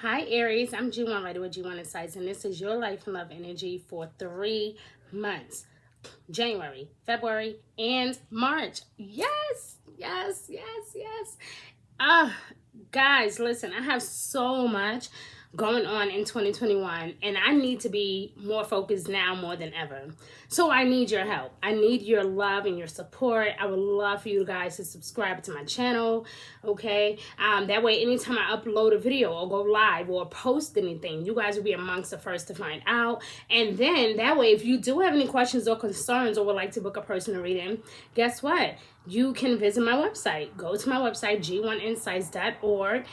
Hi Aries, I'm G1 Writer with G1 Insights, and this is your life and love energy for 3 months. January, February, and March. Yes, yes, yes, yes. Uh, guys, listen, I have so much going on in 2021, and I need to be more focused now more than ever. So I need your help. I need your love and your support. I would love for you guys to subscribe to my channel, okay? That way, anytime I upload a video or go live or post anything, you guys will be amongst the first to find out. And then that way, if you do have any questions or concerns or would like to book a personal reading, guess what? You can visit my website. Go to my website, g1insights.org.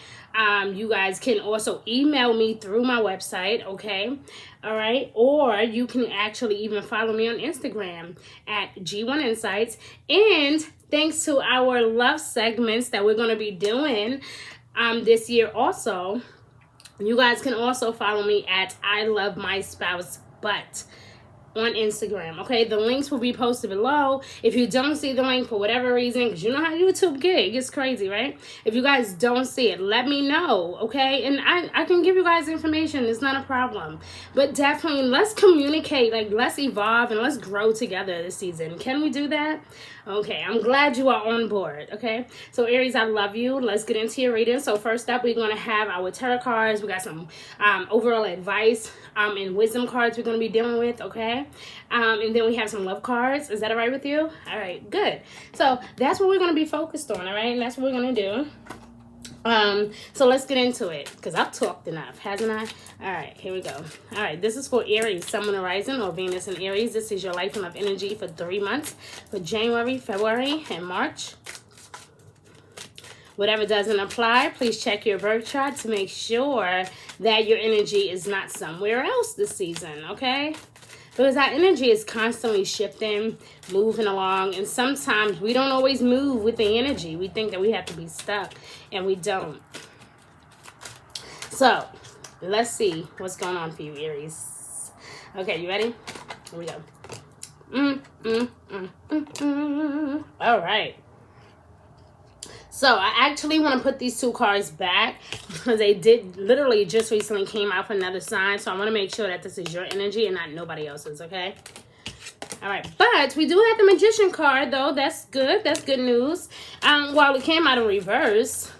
You guys can also email me through my website, okay? All right. Or you can actually even follow me on Instagram at G1Insights. And thanks to our love segments that we're going to be doing this year also, you guys can also follow me at I Love My Spouse But on Instagram. Okay, the links will be posted below. If you don't see the link for whatever reason, because you know how YouTube gets crazy, right? If you guys don't see it, let me know, okay? And I can give you guys information. It's not a problem. But definitely, let's communicate. Like, let's evolve and let's grow together this season. Can we do that? Okay, I'm glad you are on board, okay? So, Aries, I love you. Let's get into your reading. So, first up, we're going to have our tarot cards. We got some overall advice and wisdom cards we're going to be dealing with, okay? And then we have some love cards. Is that all right with you? All right, good. So, that's what we're going to be focused on, all right? And that's what we're going to do. So let's get into it because I've talked enough, hasn't I? All right, here we go. All right, this is for Aries, Sun, Moon, Horizon, or Venus in Aries. This is your life and love energy for 3 months, for January, February, and March. Whatever doesn't apply, please check your birth chart to make sure that your energy is not somewhere else this season, okay? Because our energy is constantly shifting, moving along, and sometimes we don't always move with the energy. We think that we have to be stuck, and we don't. So, let's see what's going on for you, Aries. Okay, you ready? Here we go. All right. So I actually want to put these two cards back because they did literally just recently came out for another sign. So I want to make sure that this is your energy and not nobody else's, okay? All right, but we do have the Magician card, though. That's good. That's good news. While it came out in reverse,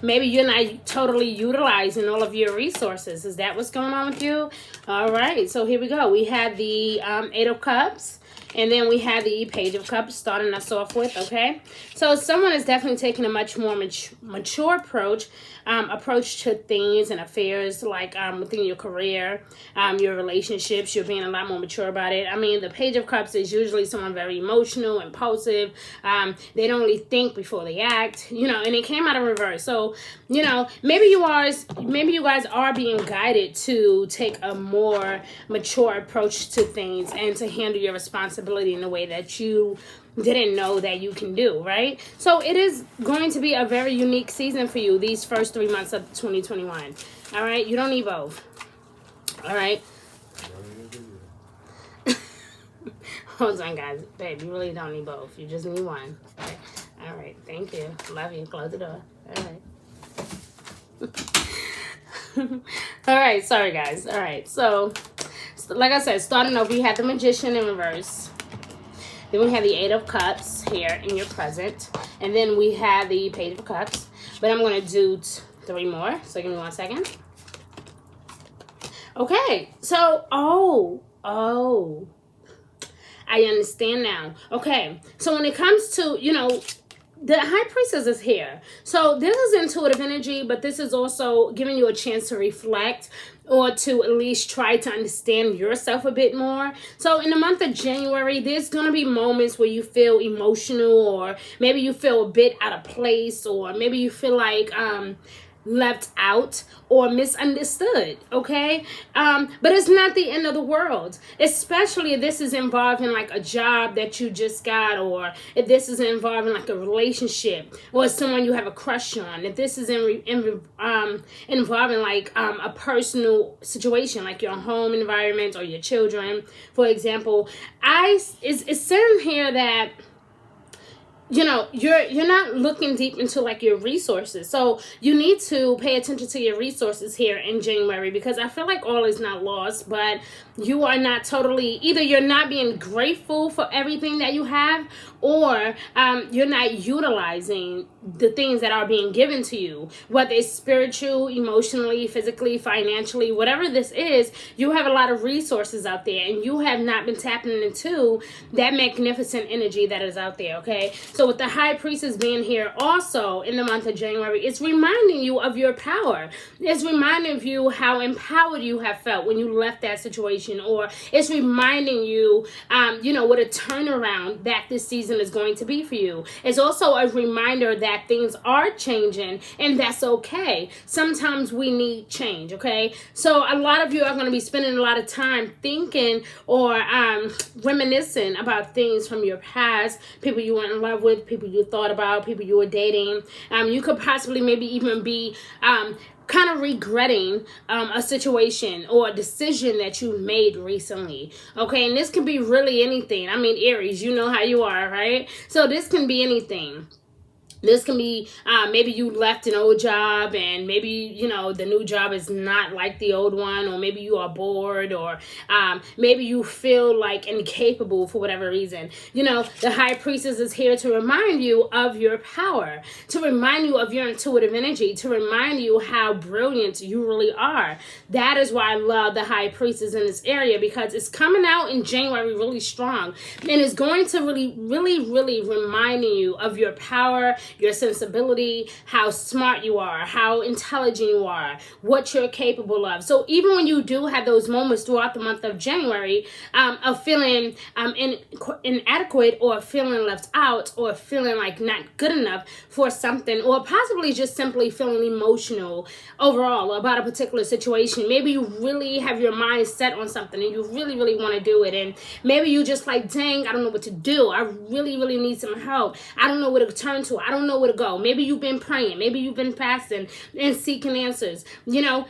maybe you're not totally utilizing all of your resources. Is that what's going on with you? All right, so here we go. We have the Eight of Cups. And then we have the Page of Cups starting us off with, okay? So someone is definitely taking a much more mature approach to things and affairs, like within your career, your relationships. You're being a lot more mature about it. I mean, the Page of Cups is usually someone very emotional, impulsive. They don't really think before they act, you know, and it came out of reverse. So, you know, maybe you guys are being guided to take a more mature approach to things and to handle your responsibilities in a way that you didn't know that you can do, right? So it is going to be a very unique season for you these first 3 months of 2021. All right, you don't need both. All right. Hold on, guys. Babe, you really don't need both. You just need one. Okay. All right, thank you. Love you. Close the door. All right. All right, sorry guys. All right, so like I said, starting over, we had the Magician in reverse. Then we have the Eight of Cups here in your present. And then we have the Page of Cups. But I'm going to do 3 more. So give me 1 second. Okay. So, I understand now. Okay. So when it comes to, you know, the High Priestess is here. So this is intuitive energy, but this is also giving you a chance to reflect or to at least try to understand yourself a bit more. So in the month of January, there's going to be moments where you feel emotional, or maybe you feel a bit out of place, or maybe you feel like left out or misunderstood, okay? But it's not the end of the world, especially if this is involving like a job that you just got, or if this is involving like a relationship or someone you have a crush on, if this is involving like a personal situation like your home environment or your children, for example. It's saying here that you're not looking deep into like your resources. So you need to pay attention to your resources here in January, because I feel like all is not lost, but you are not totally, either you're not being grateful for everything that you have, or you're not utilizing the things that are being given to you, whether it's spiritual, emotionally, physically, financially, whatever this is. You have a lot of resources out there, and you have not been tapping into that magnificent energy that is out there. Okay, so with the high priestess being here also in the month of January, it's reminding you of your power. It's reminding you how empowered you have felt when you left that situation, or it's reminding you, what a turnaround that this season is going to be for you. It's also a reminder that things are changing, and that's okay. Sometimes we need change, okay? So a lot of you are going to be spending a lot of time thinking or reminiscing about things from your past, people you were in love with, people you thought about, people you were dating. You could possibly maybe even be kind of regretting a situation or a decision that you made recently. Okay, and this can be really anything. I mean, Aries, you know how you are, right? So this can be anything. This can be maybe you left an old job, and maybe, the new job is not like the old one, or maybe you are bored, or maybe you feel like incapable for whatever reason. The high priestess is here to remind you of your power, to remind you of your intuitive energy, to remind you how brilliant you really are. That is why I love the high priestess in this area, because it's coming out in January really strong, and it's going to really, really, really reminding you of your power, your sensibility, how smart you are, how intelligent you are, what you're capable of. So even when you do have those moments throughout the month of January of feeling inadequate, or feeling left out, or feeling like not good enough for something, or possibly just simply feeling emotional overall about a particular situation, maybe you really have your mind set on something and you really, really want to do it, and maybe you just like, dang, I don't know what to do. I really, really need some help. I don't know where to turn to. I don't know where to go. Maybe you've been praying. Maybe you've been fasting and seeking answers. You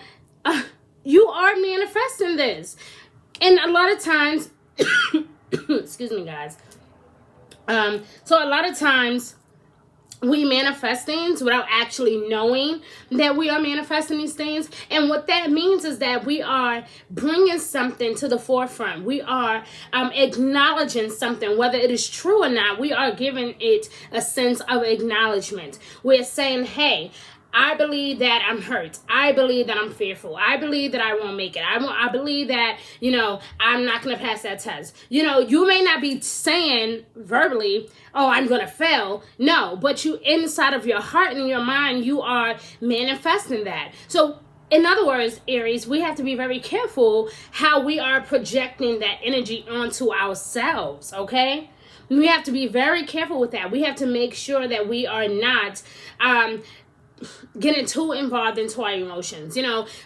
are manifesting this. And a lot of times, excuse me, guys. So a lot of times, we manifest things without actually knowing that we are manifesting these things. And what that means is that we are bringing something to the forefront. We are acknowledging something, whether it is true or not. We are giving it a sense of acknowledgement. We're saying, hey, I believe that I'm hurt. I believe that I'm fearful. I believe that I won't make it. I believe that, I'm not going to pass that test. You may not be saying verbally, oh, I'm going to fail. No, but you, inside of your heart and your mind, you are manifesting that. So in other words, Aries, we have to be very careful how we are projecting that energy onto ourselves, okay? We have to be very careful with that. We have to make sure that we are not getting too involved into our emotions.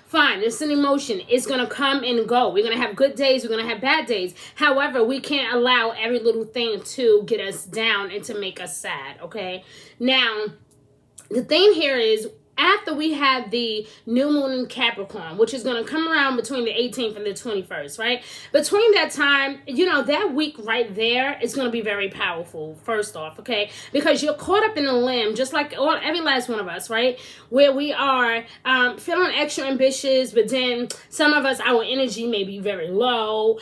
Fine, it's an emotion. It's going to come and go. We're going to have good days. We're going to have bad days. However, we can't allow every little thing to get us down and to make us sad, okay? Now, the thing here is, after we have the new moon in Capricorn, which is going to come around between the 18th and the 21st, right? Between that time, that week right there is going to be very powerful, first off, okay? Because you're caught up in a limb, just like every last one of us, right? Where we are feeling extra ambitious, but then some of us, our energy may be very low.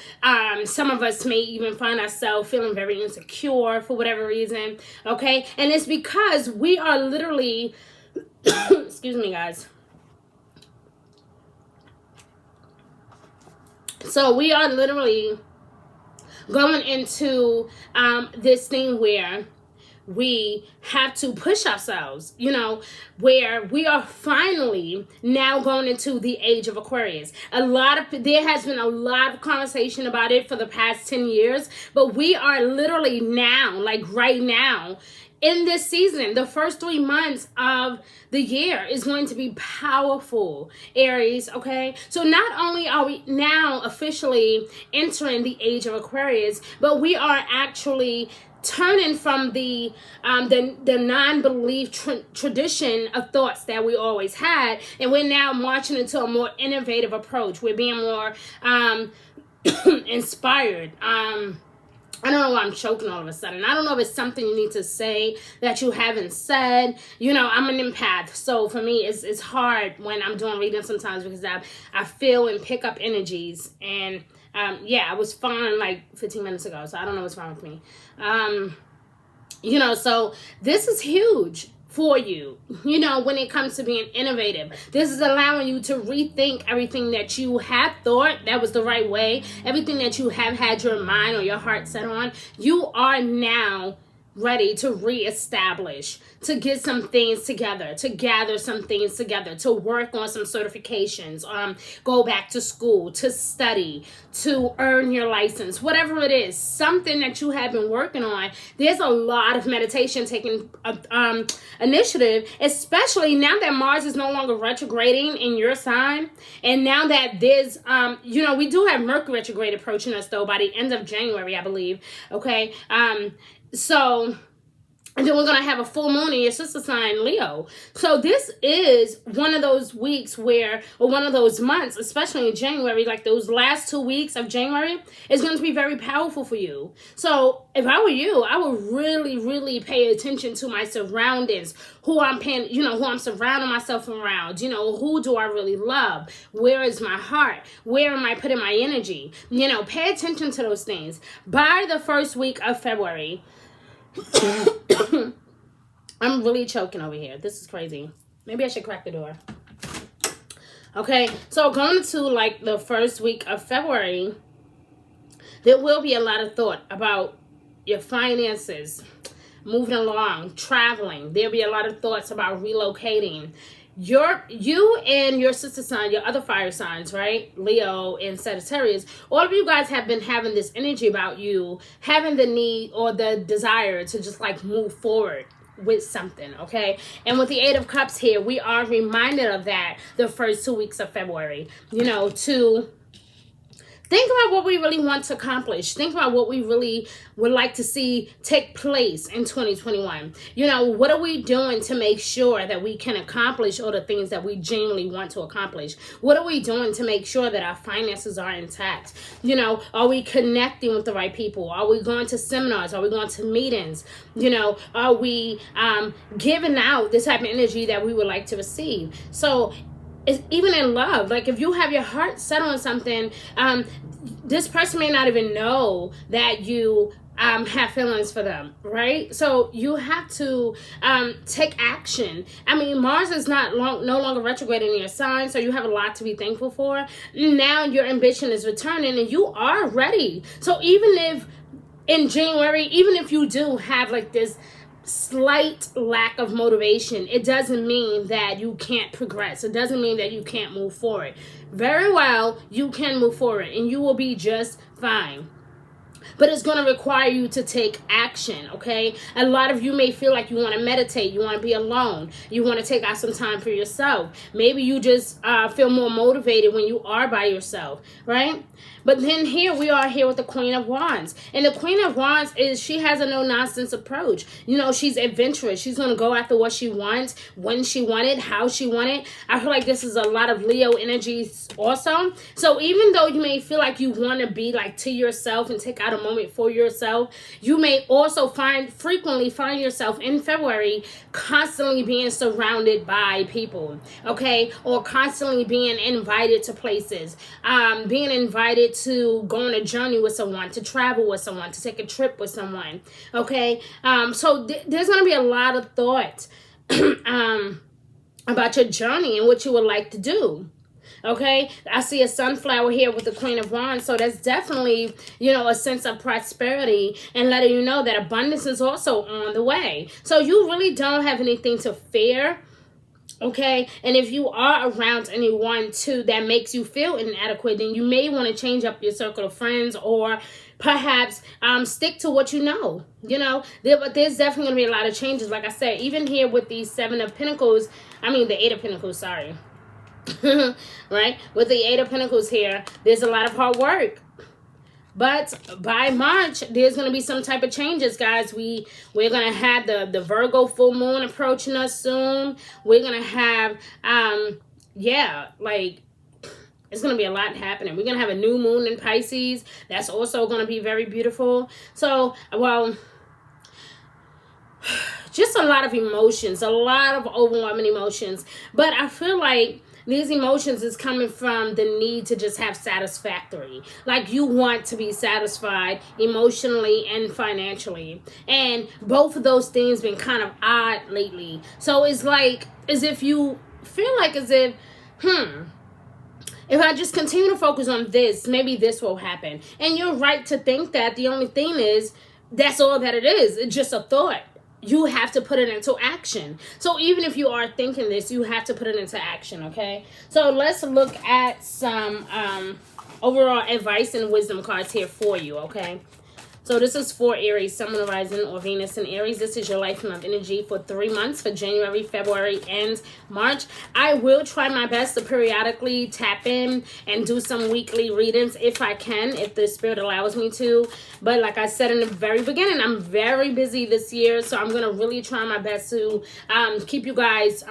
Some of us may even find ourselves feeling very insecure for whatever reason, okay? And it's because we are literally... excuse me, guys. So we are literally going into this thing where we have to push ourselves, where we are finally now going into the age of Aquarius. There has been a lot of conversation about it for the past 10 years, but we are literally now, like right now, in this season. The first 3 months of the year is going to be powerful, Aries, okay? So not only are we now officially entering the age of Aquarius, but we are actually turning from the non-belief tradition of thoughts that we always had, and we're now marching into a more innovative approach. We're being more inspired. I don't know why I'm choking all of a sudden. I don't know if it's something you need to say that you haven't said. You know, I'm an empath. So for me, it's hard when I'm doing reading sometimes because I feel and pick up energies. And yeah, I was fine like 15 minutes ago. So I don't know what's wrong with me. You know, so this is huge for you, you know, when it comes to being innovative. This is allowing you to rethink everything that you have thought that was the right way, everything that you have had your mind or your heart set on. You are now ready to reestablish, to get some things together, to gather some things together, to work on some certifications, go back to school, to study, to earn your license, whatever it is, something that you have been working on. There's a lot of meditation taking initiative, especially now that Mars is no longer retrograding in your sign. And now that there's, you know, we do have Mercury retrograde approaching us though by the end of January, I believe. Okay. So, and then we're going to have a full moon in your sister sign, Leo. So this is one of those weeks where, or one of those months, especially in January, like those last 2 weeks of January, is going to be very powerful for you. So if I were you, I would really, really pay attention to my surroundings, who I'm paying, you know, who I'm surrounding myself around, you know, who do I really love? Where is my heart? Where am I putting my energy? You know, pay attention to those things. By the first week of February, I'm really choking over here. This is crazy. Maybe I should crack the door. Okay, so going into like the first week of February, there will be a lot of thought about your finances, moving along, traveling. There'll be a lot of thoughts about relocating. You and your sister sign, your other fire signs, right? Leo and Sagittarius, all of you guys have been having this energy about you having the need or the desire to just like move forward with something, okay? And with the Eight of Cups here, we are reminded of that the first 2 weeks of February, you know, to think about what we really want to accomplish. Think about what we really would like to see take place in 2021. You know, what are we doing to make sure that we can accomplish all the things that we genuinely want to accomplish? What are we doing to make sure that our finances are intact? You know, are we connecting with the right people? Are we going to seminars? Are we going to meetings? You know, are we giving out this type of energy that we would like to receive? So it's even in love, like if you have your heart set on something, this person may not even know that you have feelings for them, right? So you have to take action. I mean, Mars is no longer retrograding in your sign, so you have a lot to be thankful for. Now your ambition is returning and you are ready. So even if in January, even if you do have like this slight lack of motivation, it doesn't mean that you can't progress. It doesn't mean that you can't move forward. Very well, you can move forward and you will be just fine. But it's going to require you to take action, okay? A lot of you may feel like you want to meditate, you want to be alone, you want to take out some time for yourself. Maybe you just feel more motivated when you are by yourself, right? But then here we are here with the Queen of Wands. And the Queen of Wands she has a no-nonsense approach. You know, she's adventurous. She's going to go after what she wants, when she wanted, how she wanted. I feel like this is a lot of Leo energies also. So even though you may feel like you want to be like to yourself and take out a moment for yourself, you may also frequently find yourself in February constantly being surrounded by people, okay? Or constantly being invited to places, being invited to go on a journey with someone, to travel with someone, to take a trip with someone, okay? So there's going to be a lot of thought about your journey and what you would like to do. Okay, I see a sunflower here with the Queen of Wands, so that's definitely, you know, a sense of prosperity and letting you know that abundance is also on the way. So you really don't have anything to fear. Okay, and if you are around anyone too that makes you feel inadequate, then you may want to change up your circle of friends, or perhaps stick to what you know. You know, but there's definitely going to be a lot of changes. Like I said, even here with the the Eight of Pentacles, sorry. Right, with the Eight of Pentacles here, there's a lot of hard work, but by March there's going to be some type of changes, guys. We're going to have the Virgo full moon approaching us soon. We're going to have yeah, like It's going to be a lot happening. We're going to have a new moon in Pisces. That's also going to be very beautiful. So, well, just a lot of emotions, a lot of overwhelming emotions. But I feel like these emotions is coming from the need to just have satisfactory. Like you want to be satisfied emotionally and financially. And both of those things been kind of odd lately. So it's like as if you feel like as if, if I just continue to focus on this, maybe this will happen. And you're right to think that. The only thing is, that's all that it is. It's just a thought. You have to put it into action. So even if you are thinking this, you have to put it into action, okay? So let's look at some overall advice and wisdom cards here for you, okay? So this is for Aries, Sun, Moon, Rising, or Venus in Aries. This is your life and love energy for 3 months, for January, February, and March. I will try my best to periodically tap in and do some weekly readings if I can, if the spirit allows me to. But like I said in the very beginning, I'm very busy this year, so I'm going to really try my best to keep you guys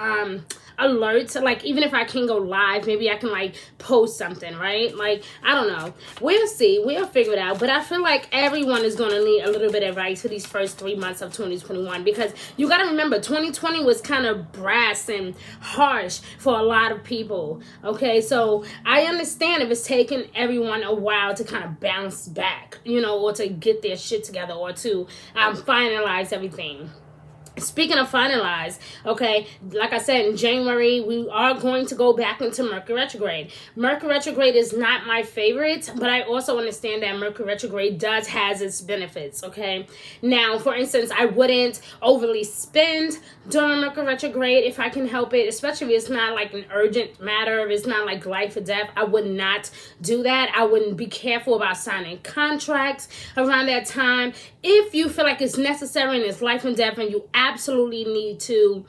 alert. Like even if I can go live, maybe I can like post something, right? Like I don't know, we'll see, we'll figure it out. But I feel like everyone is going to need a little bit of advice for these first 3 months of 2021, because you got to remember 2020 was kind of brass and harsh for a lot of people, okay? So I understand if it's taken everyone a while to kind of bounce back, you know, or to get their shit together, or to finalize everything. Speaking of finalize, okay, like I said, in January, we are going to go back into Mercury retrograde. Mercury retrograde is not my favorite, but I also understand that Mercury retrograde has its benefits, okay? Now, for instance, I wouldn't overly spend during Mercury retrograde if I can help it, especially if it's not like an urgent matter, if it's not like life or death. I would not do that. I wouldn't be careful about signing contracts around that time. If you feel like it's necessary and it's life and death and you absolutely need to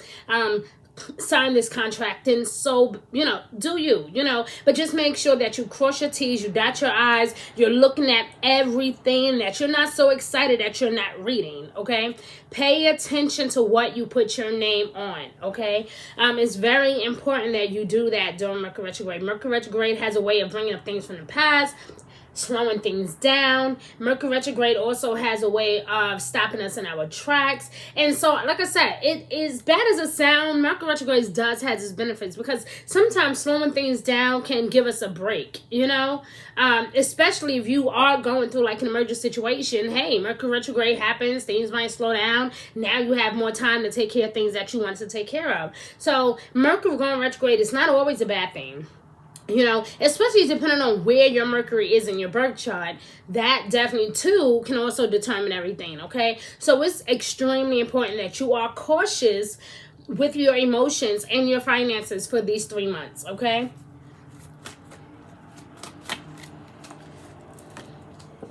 sign this contract, then so, you know, do you know, but just make sure that you cross your T's, you dot your I's, you're looking at everything, that you're not so excited that you're not reading, okay? Pay attention to what you put your name on, okay? It's very important that you do that during Mercury retrograde. Mercury retrograde has a way of bringing up things from the past, slowing things down. Mercury retrograde also has a way of stopping us in our tracks. And so, like I said, it is bad as it sounds. Mercury retrograde does have its benefits, because sometimes slowing things down can give us a break, you know? Especially if you are going through like an emergency situation. Hey, Mercury retrograde happens, things might slow down. Now you have more time to take care of things that you want to take care of. So Mercury going retrograde is not always a bad thing. You know, especially depending on where your Mercury is in your birth chart, that definitely too can also determine everything, okay? So it's extremely important that you are cautious with your emotions and your finances for these 3 months, okay?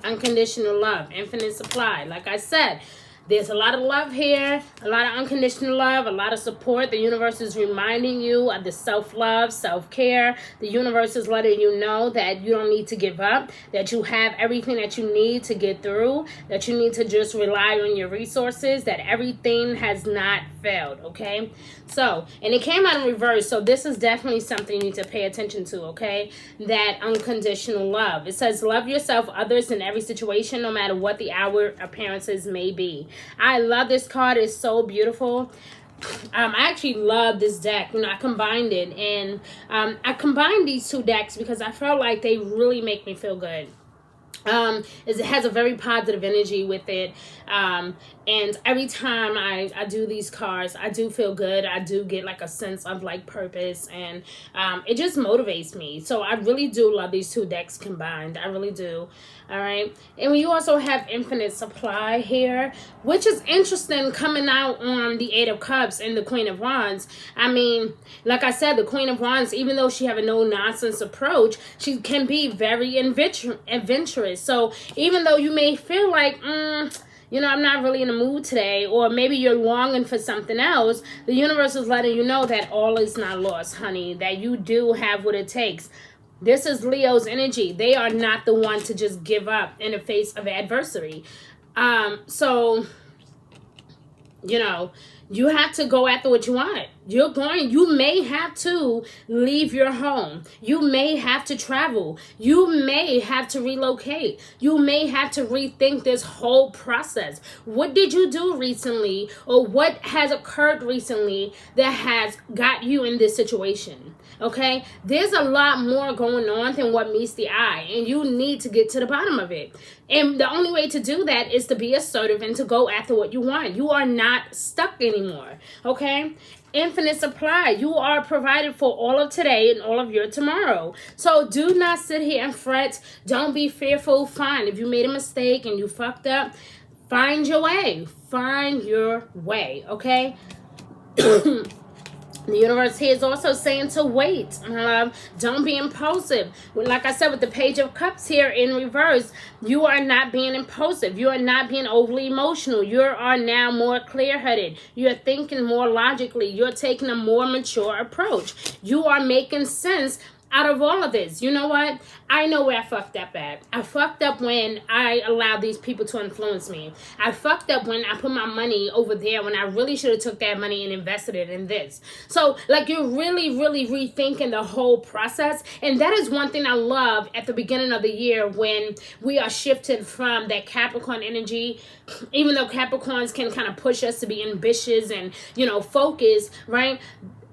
Unconditional love, infinite supply. Like I said, there's a lot of love here, a lot of unconditional love, a lot of support. The universe is reminding you of the self-love, self-care. The universe is letting you know that you don't need to give up, that you have everything that you need to get through, that you need to just rely on your resources, that everything has not failed, okay? So, and it came out in reverse, so this is definitely something you need to pay attention to, okay? That unconditional love. It says, love yourself, others, in every situation, no matter what the outward appearances may be. I love this card. It's so beautiful. I actually love this deck. You know, I combined it, and I combined these two decks because I felt like they really make me feel good. It has a very positive energy with it, and every time I do these cards, I do feel good. I do get like a sense of like purpose, and it just motivates me. So I really do love these two decks combined. I really do. All right, and we also have infinite supply here, which is interesting, coming out on the Eight of Cups and the Queen of Wands. I mean, like I said, the Queen of Wands, even though she have a no-nonsense approach, she can be very adventurous. So even though you may feel like, you know, I'm not really in the mood today, or maybe you're longing for something else, the universe is letting you know that all is not lost, honey, that you do have what it takes. This is Leo's energy. They are not the one to just give up in the face of adversity. So, you know, You have to go after what you want. You may have to leave your home. You may have to travel. You may have to relocate. You may have to rethink this whole process. What did you do recently, or what has occurred recently that has got you in this situation? Okay, there's a lot more going on than what meets the eye, and you need to get to the bottom of it. And the only way to do that is to be assertive and to go after what you want. You are not stuck anymore. Okay, infinite supply. You are provided for all of today and all of your tomorrow. So do not sit here and fret. Don't be fearful. Fine, if you made a mistake and you fucked up, find your way. Find your way. Okay. The universe here is also saying to wait, my love. Don't be impulsive. Like I said, with the Page of Cups here in reverse, you are not being impulsive. You are not being overly emotional. You are now more clear-headed. You're thinking more logically. You're taking a more mature approach. You are making sense out of all of this. You know what? I know where I fucked up at. I fucked up when I allowed these people to influence me. I fucked up when I put my money over there when I really should have took that money and invested it in this. So, like, you're really, really rethinking the whole process. And that is one thing I love at the beginning of the year when we are shifted from that Capricorn energy. Even though Capricorns can kind of push us to be ambitious and, you know, focus, right?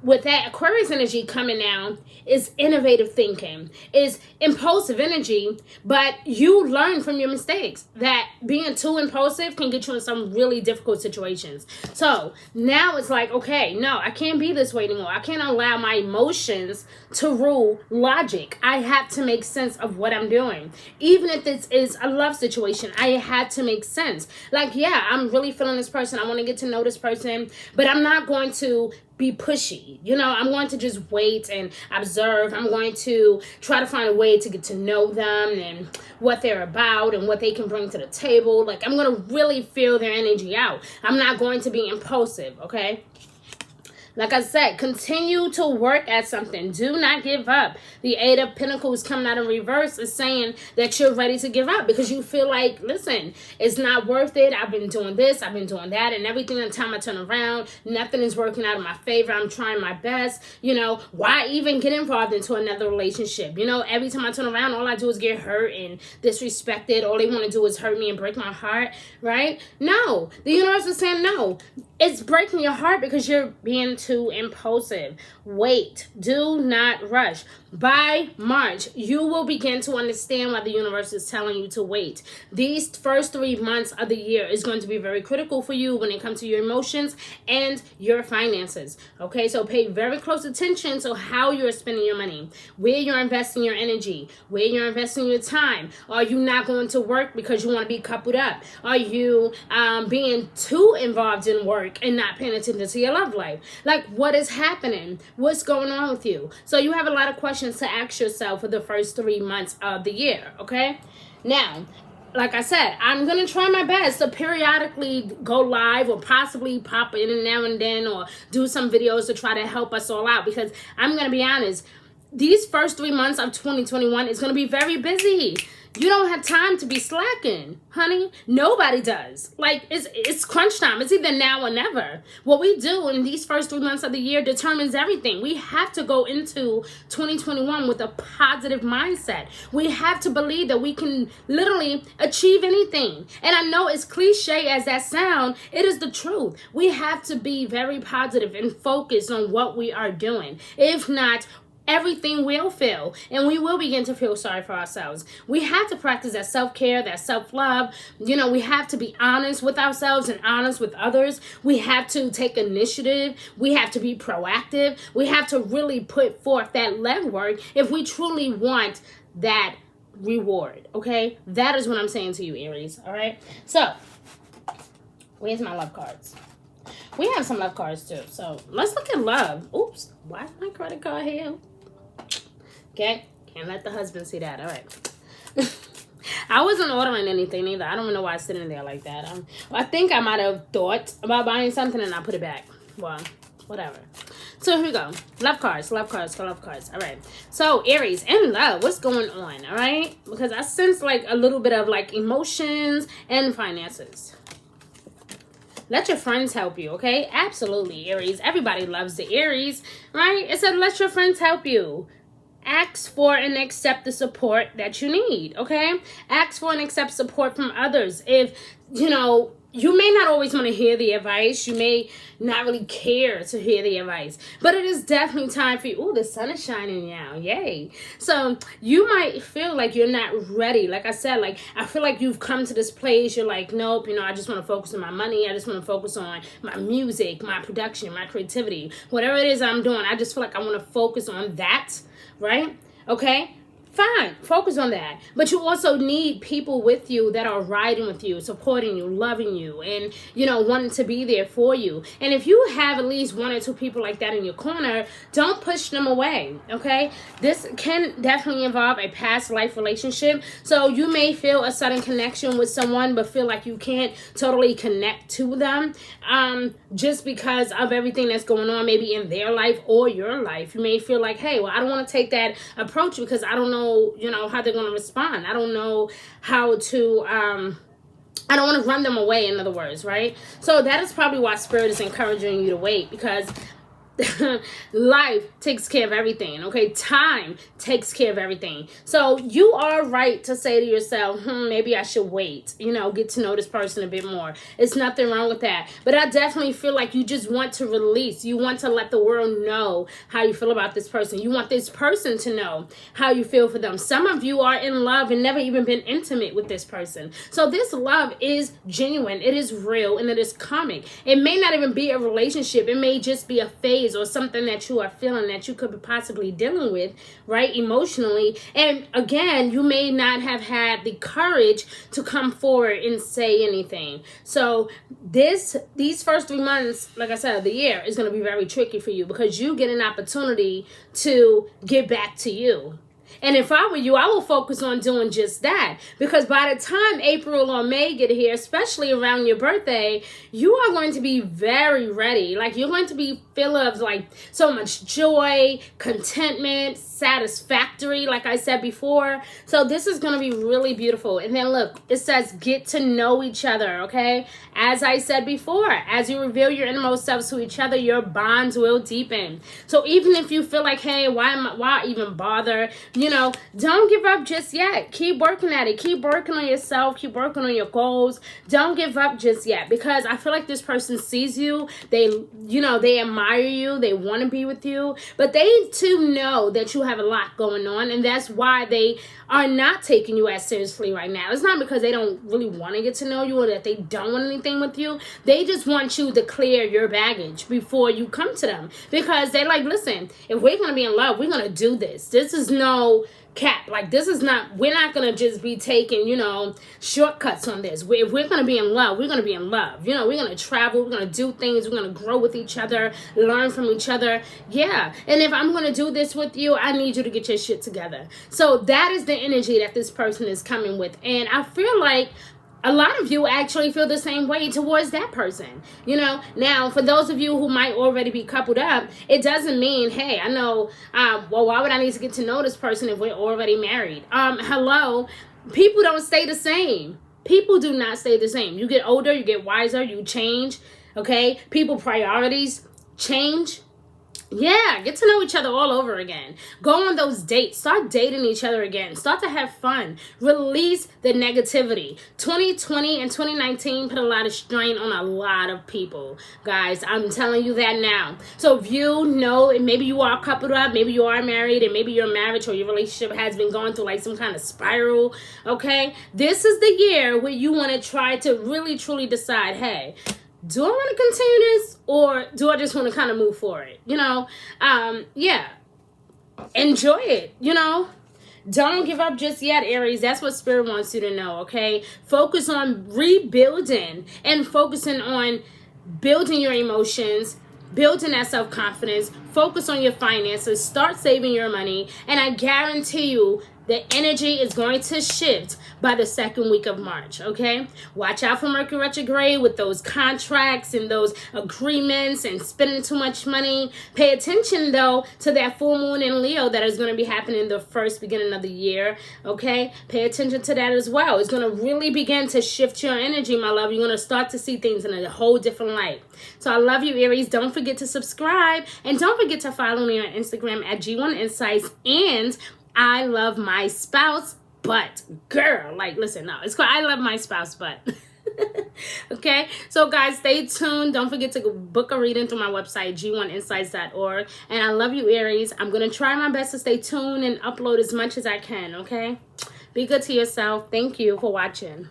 With that Aquarius energy coming down is innovative thinking, is impulsive energy, but you learn from your mistakes. That being too impulsive can get you in some really difficult situations. So now it's like, okay, no, I can't be this way anymore. I can't allow my emotions to rule logic. I have to make sense of what I'm doing. Even if this is a love situation, I had to make sense. Like, yeah, I'm really feeling this person. I want to get to know this person, but I'm not going to be pushy. You know, I'm going to just wait and observe. I'm going to try to find a way to get to know them and what they're about and what they can bring to the table. Like, I'm going to really feel their energy out. I'm not going to be impulsive, okay? Like I said, continue to work at something. Do not give up. The Eight of Pentacles coming out in reverse is saying that you're ready to give up because you feel like, listen, it's not worth it. I've been doing this, I've been doing that, and everything the time I turn around, nothing is working out in my favor. I'm trying my best. You know, why even get involved into another relationship? You know, every time I turn around, all I do is get hurt and disrespected. All they want to do is hurt me and break my heart, right? No, the universe is saying no. It's breaking your heart because you're being too impulsive. Wait. Do not rush. By March, you will begin to understand why the universe is telling you to wait. These first 3 months of the year is going to be very critical for you when it comes to your emotions and your finances. Okay, so pay very close attention to how you're spending your money, where you're investing your energy, where you're investing your time. Are you not going to work because you want to be coupled up? Are you being too involved in work and not paying attention to your love life? Like, what is happening? What's going on with you? So you have a lot of questions to ask yourself for the first 3 months of the year, okay? Now, like I said, I'm going to try my best to periodically go live or possibly pop in now and then or do some videos to try to help us all out because I'm going to be honest, these first 3 months of 2021 is going to be very busy. You don't have time to be slacking, honey. Nobody does. Like, it's crunch time. It's either now or never. What we do in these first 3 months of the year determines everything. We have to go into 2021 with a positive mindset. We have to believe that we can literally achieve anything. And I know as cliche as that sound, it is the truth. We have to be very positive and focused on what we are doing. If not, everything will fail and we will begin to feel sorry for ourselves. We have to practice that self-care, that self-love. You know, we have to be honest with ourselves and honest with others. We have to take initiative. We have to be proactive. We have to really put forth that legwork if we truly want that reward, okay? That is what I'm saying to you, Aries, all right? So, where's my love cards? We have some love cards too, so let's look at love. Oops, why is my credit card here? Okay, can't let the husband see that. All right. I wasn't ordering anything either. I don't even know why it's sitting there like that. I think I might have thought about buying something and I put it back. Well, whatever. So here we go. Love cards, love cards, for love cards. All right. So Aries, in love, what's going on? All right. Because I sense like a little bit of like emotions and finances. let your friends help you, okay? Absolutely, Aries. Everybody loves the Aries, right? It said let your friends help you. Ask for and accept the support that you need, okay? Ask for and accept support from others. If, you may not always want to hear the advice. You may not really care to hear the advice. But it is definitely time for you. Oh, the sun is shining now. Yay. So you might feel like you're not ready. Like I said, I feel like you've come to this place. You're like, nope, I just want to focus on my money. I just want to focus on my music, my production, my creativity. Whatever it is I'm doing, I just feel like I want to focus on that. Right? Okay? Fine. Focus on that. But you also need people with you that are riding with you, supporting you, loving you, and, wanting to be there for you. And if you have at least one or two people like that in your corner, don't push them away. Okay? This can definitely involve a past life relationship. So you may feel a sudden connection with someone, but feel like you can't totally connect to them. Just because of everything that's going on, maybe in their life or your life. You may feel like, hey, well, I don't want to take that approach because I don't know, how they're going to respond. I don't know how to, I don't want to run them away, in other words, right? So that is probably why Spirit is encouraging you to wait, because life takes care of everything, okay? Time takes care of everything. So you are right to say to yourself, maybe I should wait, get to know this person a bit more. It's nothing wrong with that. But I definitely feel like you just want to release. You want to let the world know how you feel about this person. You want this person to know how you feel for them. Some of you are in love and never even been intimate with this person. So this love is genuine. It is real, and it is karmic. It may not even be a relationship. It may just be a phase or something that you are feeling that you could be possibly dealing with, right, emotionally. And again, you may not have had the courage to come forward and say anything. So these first 3 months, like I said, of the year is going to be very tricky for you, because you get an opportunity to get back to you. And if I were you, I will focus on doing just that. Because by the time April or May get here, especially around your birthday, you are going to be very ready. Like, you're going to be full of so much joy, contentment, satisfactory, like I said before. So this is going to be really beautiful. And then look, it says get to know each other, okay? As I said before, as you reveal your innermost selves to each other, your bonds will deepen. So even if you feel like, hey, why even bother? Don't give up just yet. Keep working at it. Keep working on yourself. Keep working on your goals. Don't give up just yet, because I feel like this person sees you. They admire you. They want to be with you, but they too know that you have a lot going on, and that's why they are not taking you as seriously right now. It's not because they don't really want to get to know you or that they don't want anything with you. They just want you to clear your baggage before you come to them, because they're like, listen, if we're going to be in love, we're going to do this. This is no cap. We're not going to just be taking, shortcuts on this. If we're going to be in love, we're going to be in love. We're going to travel. We're going to do things. We're going to grow with each other, learn from each other. Yeah. And if I'm going to do this with you, I need you to get your shit together. So that is the energy that this person is coming with. And I feel like a lot of you actually feel the same way towards that person. Now, for those of you who might already be coupled up, it doesn't mean, hey, I know, why would I need to get to know this person if we're already married? Hello, people don't stay the same. People do not stay the same. You get older, you get wiser, you change, okay? People priorities change. Yeah, get to know each other all over again. Go on those dates. Start dating each other again. Start to have fun. Release the negativity. 2020 and 2019 put a lot of strain on a lot of people. Guys, I'm telling you that now. So if you know, and maybe you are coupled up, maybe you are married, and maybe your marriage or your relationship has been going through some kind of spiral, okay? This is the year where you want to try to really, truly decide, hey, do I want to continue this, or do I just want to kind of move forward? Yeah. Enjoy it, Don't give up just yet, Aries. That's what Spirit wants you to know, okay? Focus on rebuilding and focusing on building your emotions, building that self-confidence, Focus on your finances. Start saving your money. And I guarantee you, the energy is going to shift by the second week of March, okay? Watch out for Mercury retrograde with those contracts and those agreements and spending too much money. Pay attention, though, to that full moon in Leo that is going to be happening the first beginning of the year, okay? Pay attention to that as well. It's going to really begin to shift your energy, my love. You're going to start to see things in a whole different light. So I love you, Aries. Don't forget to subscribe. And don't forget to follow me on Instagram at G1 Insights. And I love my spouse, but girl, like, listen, no, it's called I love my spouse, but okay. So guys, stay tuned. Don't forget to book a reading through my website, g1insights.org. And I love you, Aries. I'm going to try my best to stay tuned and upload as much as I can, okay? Be good to yourself. Thank you for watching.